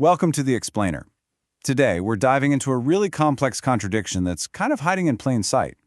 Welcome to The Explainer. Today, we're diving into a really complex contradiction that's kind of hiding in plain sight.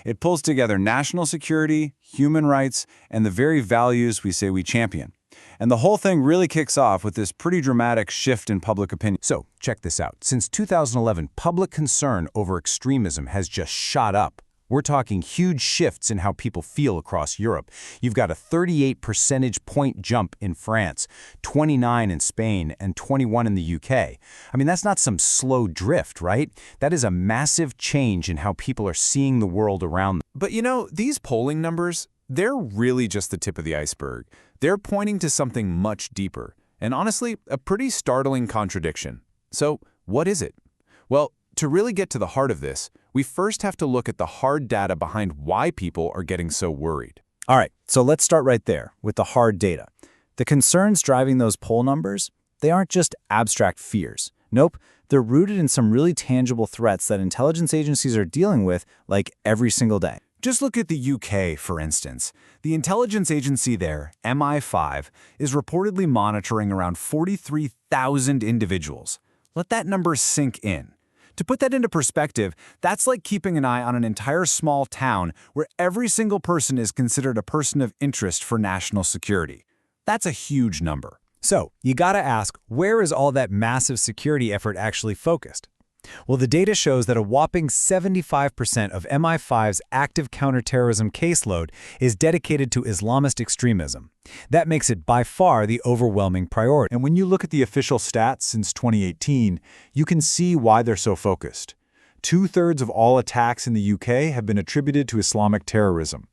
It pulls together national security, human rights, and the very values we say we champion. And the whole thing really kicks off with this pretty dramatic shift in public opinion. So, check this out. Since 2011, public concern over extremism has just shot up. We're talking huge shifts in how people feel across Europe. You've got a 38 percentage point jump in France, 29 in Spain, and 21 in the UK. I mean, that's not some slow drift, right? That is a massive change in how people are seeing the world around them. But you know, these polling numbers, they're really just the tip of the iceberg. They're pointing to something much deeper, and honestly, a pretty startling contradiction. So, what is it? Well, to really get to the heart of this, we first have to look at the hard data behind why people are getting so worried. All right, so let's start right there with the hard data. The concerns driving those poll numbers, they aren't just abstract fears. Nope, they're rooted in some really tangible threats that intelligence agencies are dealing with, like, every single day. Just look at the UK, for instance. The intelligence agency there, MI5, is reportedly monitoring around 43,000 individuals. Let that number sink in. To put that into perspective, that's like keeping an eye on an entire small town where every single person is considered a person of interest for national security. That's a huge number. So, you gotta ask, where is all that massive security effort actually focused? Well, the data shows that a whopping 75% of MI5's active counterterrorism caseload is dedicated to Islamist extremism. That makes it by far the overwhelming priority. And when you look at the official stats since 2018, you can see why they're so focused. 2/3 of all attacks in the UK have been attributed to Islamic terrorism.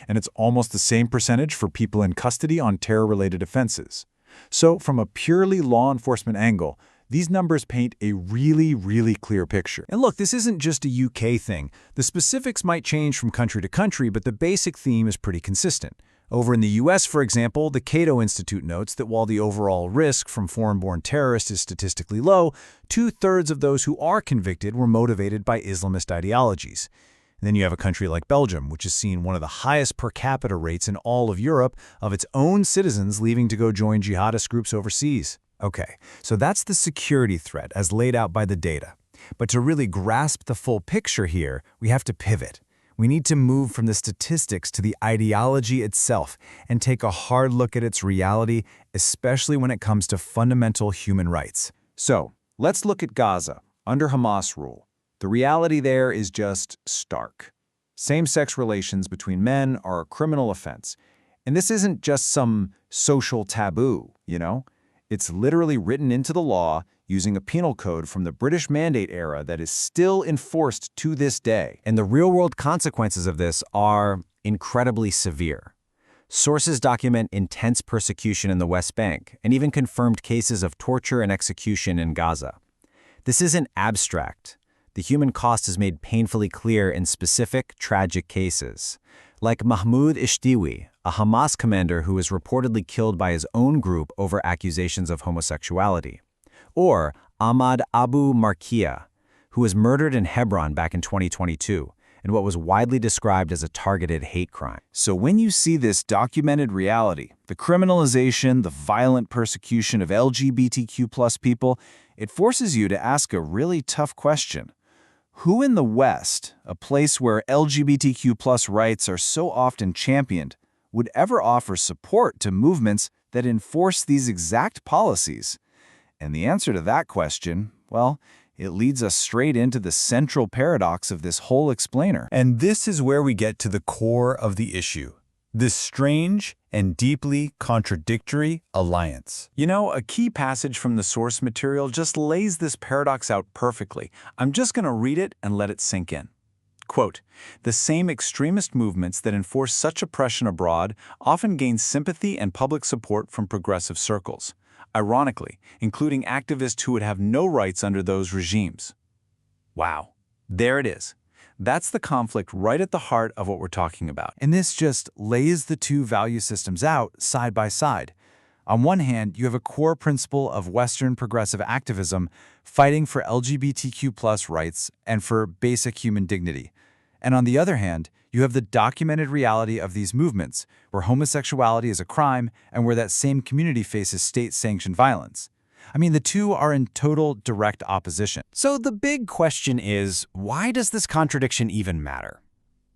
And it's almost the same percentage for people in custody on terror-related offenses. So, from a purely law enforcement angle, these numbers paint a really clear picture. And look, this isn't just a UK thing. The specifics might change from country to country, but the basic theme is pretty consistent. Over in the US, for example, the Cato Institute notes that while the overall risk from foreign-born terrorists is statistically low, 2/3 of those who are convicted were motivated by Islamist ideologies. And then you have a country like Belgium, which has seen one of the highest per capita rates in all of Europe of its own citizens leaving to go join jihadist groups overseas. Okay, so that's the security threat as laid out by the data. But to really grasp the full picture here, we have to pivot. We need to move from the statistics to the ideology itself and take a hard look at its reality, especially when it comes to fundamental human rights. So, let's look at Gaza, under Hamas rule. The reality there is just stark. Same-sex relations between men are a criminal offense. And this isn't just some social taboo, you know? It's literally written into the law using a penal code from the British Mandate era that is still enforced to this day. And the real-world consequences of this are incredibly severe. Sources document intense persecution in the West Bank and even confirmed cases of torture and execution in Gaza. This isn't abstract. The human cost is made painfully clear in specific, tragic cases. Like Mahmoud Ishtiwi, a Hamas commander who was reportedly killed by his own group over accusations of homosexuality. Or Ahmad Abu Markia, who was murdered in Hebron back in 2022 in what was widely described as a targeted hate crime. So when you see this documented reality, the criminalization, the violent persecution of LGBTQ+ people, it forces you to ask a really tough question. Who in the West, a place where LGBTQ+ rights are so often championed, would ever offer support to movements that enforce these exact policies? And the answer to that question, well, it leads us straight into the central paradox of this whole explainer. And this is where we get to the core of the issue. This strange and deeply contradictory alliance. You know, a key passage from the source material just lays this paradox out perfectly. I'm just going to read it and let it sink in. Quote, "The same extremist movements that enforce such oppression abroad often gain sympathy and public support from progressive circles, ironically, including activists who would have no rights under those regimes." Wow, there it is. That's the conflict right at the heart of what we're talking about. And this just lays the two value systems out side by side. On one hand, you have a core principle of Western progressive activism fighting for LGBTQ+ rights and for basic human dignity. And on the other hand, you have the documented reality of these movements, where homosexuality is a crime and where that same community faces state-sanctioned violence. I mean, the two are in total direct opposition. So the big question is, why does this contradiction even matter?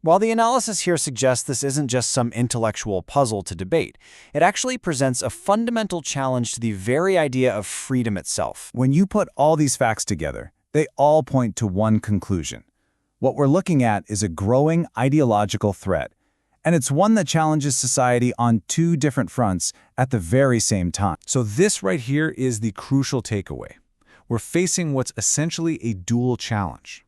While the analysis here suggests this isn't just some intellectual puzzle to debate, it actually presents a fundamental challenge to the very idea of freedom itself. When you put all these facts together, they all point to one conclusion. What we're looking at is a growing ideological threat, and it's one that challenges society on two different fronts at the very same time. So this right here is the crucial takeaway. We're facing what's essentially a dual challenge.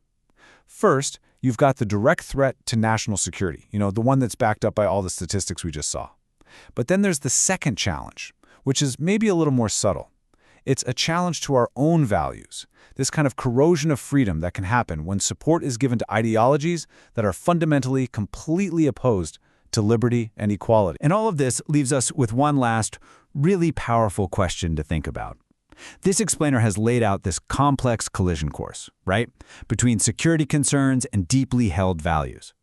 First, you've got the direct threat to national security, the one that's backed up by all the statistics we just saw. But then there's the second challenge, which is maybe a little more subtle. It's a challenge to our own values, this kind of corrosion of freedom that can happen when support is given to ideologies that are fundamentally, completely opposed to liberty and equality. And all of this leaves us with one last, really powerful question to think about. This explainer has laid out this complex collision course, right, between security concerns and deeply held values.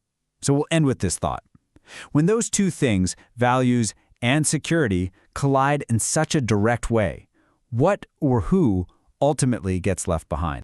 So we'll end with this thought. When those two things, values and security, collide in such a direct way, what or who ultimately gets left behind?